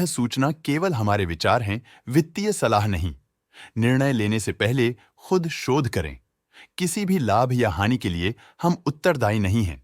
सूचना केवल हमारे विचार हैं, वित्तीय सलाह नहीं। निर्णय लेने से पहले खुद शोध करें। किसी भी लाभ या हानि के लिए हम उत्तरदायी नहीं हैं।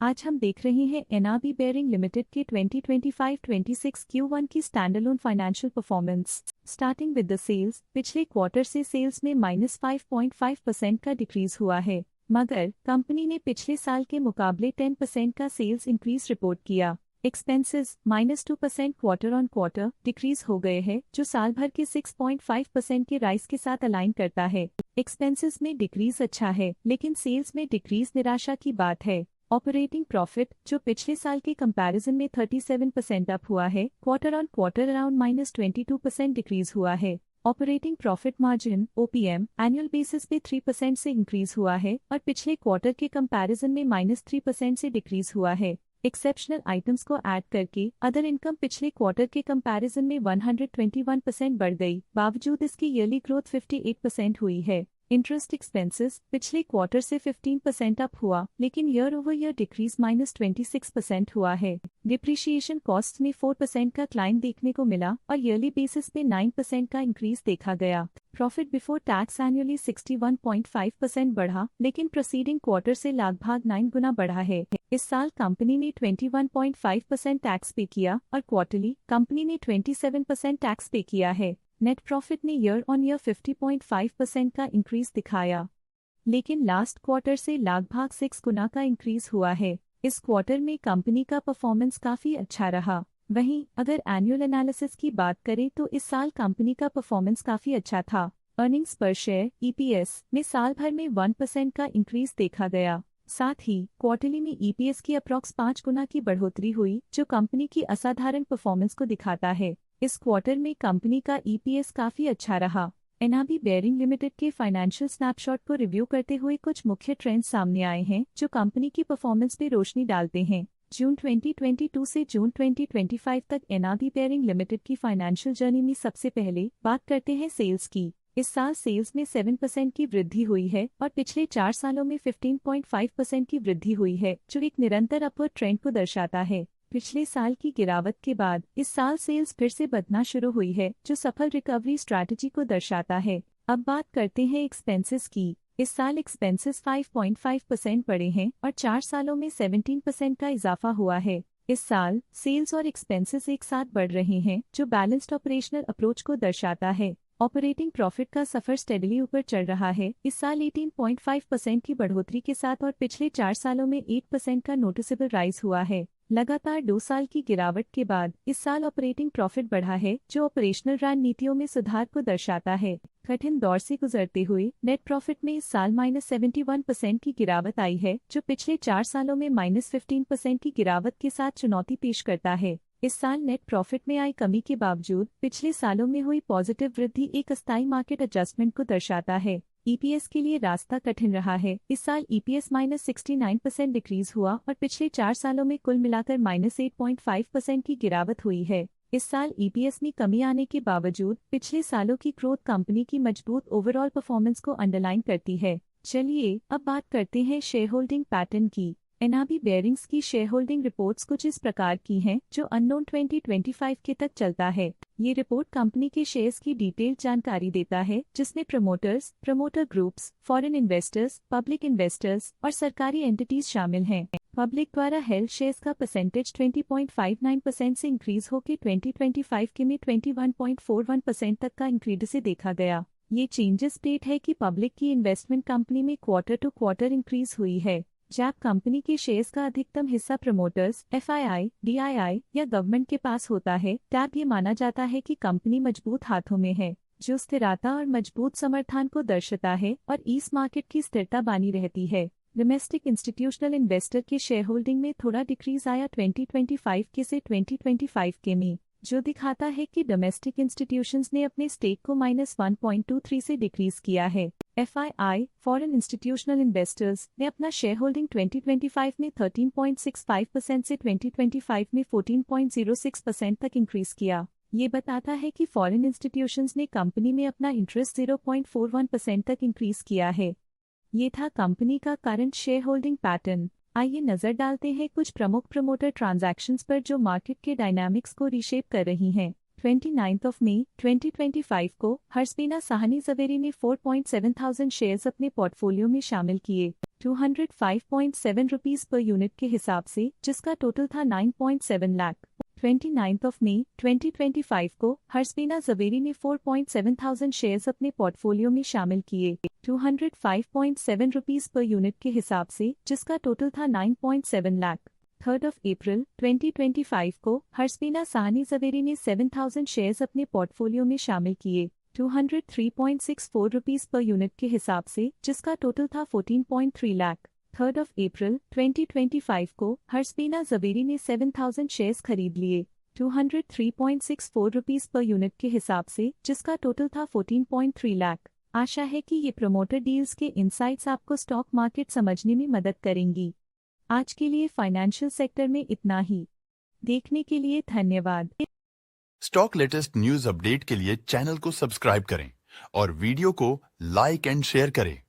आज हम देख रहे हैं एनआरबी बेयरिंग लिमिटेड के 2025-26 Q1 की standalone financial performance. Starting with the sales, पिछले क्वार्टर से सेल्स में -5.5% का डिक्रीज हुआ है, मगर कंपनी ने पिछले साल के मुकाबले 10% का सेल्स इंक्रीज रिपोर्ट किया। Expenses -2% quarter on quarter decrease हो गए हैं, जो साल भर के 6.5% के राइज के साथ अलाइन करता है। एक्सपेंसेस में डिक्रीज अच्छा है, लेकिन सेल्स में डिक्रीज निराशा की बात है। ऑपरेटिंग प्रॉफिट, जो पिछले साल के कंपैरिजन में 37% अप हुआ है, quarter on quarter around -22% decrease हुआ है। Operating profit margin (OPM) annual basis पे 3% से इंक्रीज हुआ है और पिछले क्वार्टर के कंपैरिजन में -3% से डिक्रीज हुआ है। एक्सेप्शनल आइटम्स को ऐड करके अदर इनकम पिछले क्वार्टर के कंपैरिजन में 121% बढ़ गई, बावजूद इसकी ईयरली ग्रोथ 58% हुई है। इंटरेस्ट एक्सपेंसेस पिछले क्वार्टर से 15% अप हुआ, लेकिन ईयर ओवर ईयर डिक्रीज -26% हुआ है। डिप्रिशिएशन कॉस्ट में 4% का क्लाइम देखने को मिला और ईयरली बेसिस पे 9% का इंक्रीज देखा गया। प्रॉफिट बिफोर टैक्स एनुअली 61.5% बढ़ा, लेकिन प्रोसीडिंग क्वार्टर से लगभग 9 गुना बढ़ा है। इस साल कंपनी ने 21.5% टैक्स पे किया और क्वार्टरली कंपनी ने 27% टैक्स पे किया है। नेट प्रॉफिट ने ईयर ऑन ईयर 50.5% का इंक्रीज दिखाया, लेकिन लास्ट क्वार्टर से लगभग 6 गुना का इंक्रीज हुआ है। इस क्वार्टर में कंपनी का परफॉर्मेंस काफी अच्छा रहा। वहीं अगर एनुअल एनालिसिस की बात करें तो इस साल कंपनी का परफॉर्मेंस काफी अच्छा था। अर्निंग्स पर शेयर (EPS) में साल भर में 1% का इंक्रीज देखा गया। साथ ही क्वार्टरली में EPS की अप्रॉक्स 5 गुना की बढ़ोतरी हुई, जो कंपनी की असाधारण परफॉर्मेंस को दिखाता है। इस क्वार्टर में कंपनी का EPS काफी अच्छा रहा। एनआरबी बेयरिंग लिमिटेड के फाइनेंशियल स्नैपशॉट को रिव्यू करते हुए कुछ मुख्य ट्रेंड्स सामने आए हैं, जो कंपनी की परफॉर्मेंस पे रोशनी डालते हैं। जून 2022 से जून 2025 तक एनआरबी बेयरिंग लिमिटेड की फाइनेंशियल जर्नी में सबसे पहले बात करते हैं सेल्स की। इस साल सेल्स में 7% की वृद्धि हुई है और पिछले 4 सालों में 15.5% की वृद्धि हुई है, जो एक निरंतर अपवर्ड ट्रेंड को दर्शाता है। पिछले साल की गिरावट के बाद इस साल सेल्स फिर से बढ़ना शुरू हुई है, जो सफल रिकवरी स्ट्रैटेजी को दर्शाता है। अब बात करते हैं एक्सपेंसेस की। इस साल एक्सपेंसेस 5.5% बढ़े हैं और 4 सालों में 17% का इजाफा हुआ है। इस साल सेल्स और एक्सपेंसेस एक साथ बढ़ रहे हैं, जो बैलेंस्ड ऑपरेशनल अप्रोच को दर्शाता है। ऑपरेटिंग प्रॉफिट का सफर स्टेडली ऊपर चढ़ रहा है, इस साल 18.5% की बढ़ोतरी के साथ और पिछले 4 सालों में 8% का नोटिसेबल राइज हुआ है। लगातार 2 साल की गिरावट के बाद इस साल ऑपरेटिंग प्रॉफिट बढ़ा है, जो ऑपरेशनल रणनीतियों में सुधार को दर्शाता है। कठिन दौर से गुजरते हुए नेट प्रॉफिट में इस साल -71% की गिरावट आई है, जो पिछले 4 सालों में -15% की गिरावट के साथ चुनौती पेश करता है। इस साल नेट प्रॉफिट में आई कमी के बावजूद पिछले सालों में हुई पॉजिटिव वृद्धि एक अस्थायी मार्केट एडजस्टमेंट को दर्शाता है। EPS के लिए रास्ता कठिन रहा है। इस साल EPS -69% डिक्रीज हुआ और पिछले 4 सालों में कुल मिलाकर -8.5% की गिरावट हुई है। इस साल EPS में कमी आने के बावजूद पिछले सालों की ग्रोथ कंपनी की मजबूत ओवरऑल परफॉर्मेंस को अंडरलाइन करती है। चलिए अब बात करते हैं शेयर होल्डिंग पैटर्न की। एनआरबी बेयरिंग्स की शेयर होल्डिंग रिपोर्ट्स कुछ इस प्रकार की हैं, जो अननोन 2025 के तक चलता है। ये रिपोर्ट कंपनी के शेयर्स की डिटेल्ड जानकारी देता है, जिसमें promoters, promoter groups, foreign investors, public investors और सरकारी एंटिटीज शामिल हैं। पब्लिक द्वारा हेल्ड शेयर्स का परसेंटेज 20.59% से इंक्रीज होकर 2025 के में 21.41% तक का इंक्रीज से देखा गया। ये चेंजेस स्टेट है कि पब्लिक की इन्वेस्टमेंट कंपनी में क्वार्टर टू क्वार्टर इंक्रीज हुई है। जब कंपनी के शेयर्स का अधिकतम हिस्सा प्रमोटर्स, FII, DII या गवर्नमेंट के पास होता है, तब ये माना जाता है कि कंपनी मजबूत हाथों में है, जो स्थिरता और मजबूत समर्थन को दर्शाता है और इस मार्केट की स्थिरता बनी रहती है। डोमेस्टिक इंस्टीट्यूशनल इन्वेस्टर के शेयर होल्डिंग में थोड़ा डिक्रीज आया 2025 के से 2025 के में, जो दिखाता है कि डोमेस्टिक इंस्टीट्यूशंस ने अपने स्टेक को -1.23 से डिक्रीज किया है। FII, फॉरेन इंस्टीट्यूशनल इन्वेस्टर्स ने अपना शेयर होल्डिंग 2025 में 13.65% से 2025 में 14.06% तक इंक्रीज किया। ये बताता है कि फॉरेन इंस्टीट्यूशंस ने कंपनी में अपना इंटरेस्ट 0.41% तक इंक्रीज किया है। ये था कंपनी का करंट शेयर होल्डिंग पैटर्न। आइए नजर डालते हैं कुछ प्रमुख प्रमोटर ट्रांजैक्शंस पर जो मार्केट के डायनामिक्स को रीशेप कर रही हैं। 29 मई 2025 को हर्षबीना साहनी जवेरी ने 4.7 शेयर्स अपने पोर्टफोलियो में शामिल किए 205.7 रुपीस पर यूनिट के हिसाब से, जिसका टोटल था 9.7 लाख। 29 मई 2025 को हर्षबीना जवेरी ने 4.7 शेयर्स अपने पोर्टफोलियो में शामिल किए 205.7 रुपीस पर यूनिट के हिसाब से, जिसका टोटल था 9.7 लाख। 3 अप्रैल 2025 को हर्षबीना साहनी जवेरी ने 7,000 शेयर्स अपने पोर्टफोलियो में शामिल किए 203.64 रुपीस पर यूनिट के हिसाब से, जिसका टोटल था 14.3 लाख। 3 अप्रैल 2025 को हर्षबीना जवेरी ने 7,000 शेयर्स खरीद लिए 203.64 रुपीस पर यूनिट के हिसाब से, जिसका टोटल था 14.3 लाख। आशा है कि ये प्रमोटर डील्स के इनसाइट्स आपको स्टॉक मार्केट समझने में मदद करेंगी। आज के लिए फाइनेंशियल सेक्टर में इतना ही। देखने के लिए धन्यवाद। स्टॉक लेटेस्ट न्यूज अपडेट के लिए चैनल को सब्सक्राइब करें और वीडियो को लाइक एंड शेयर करें।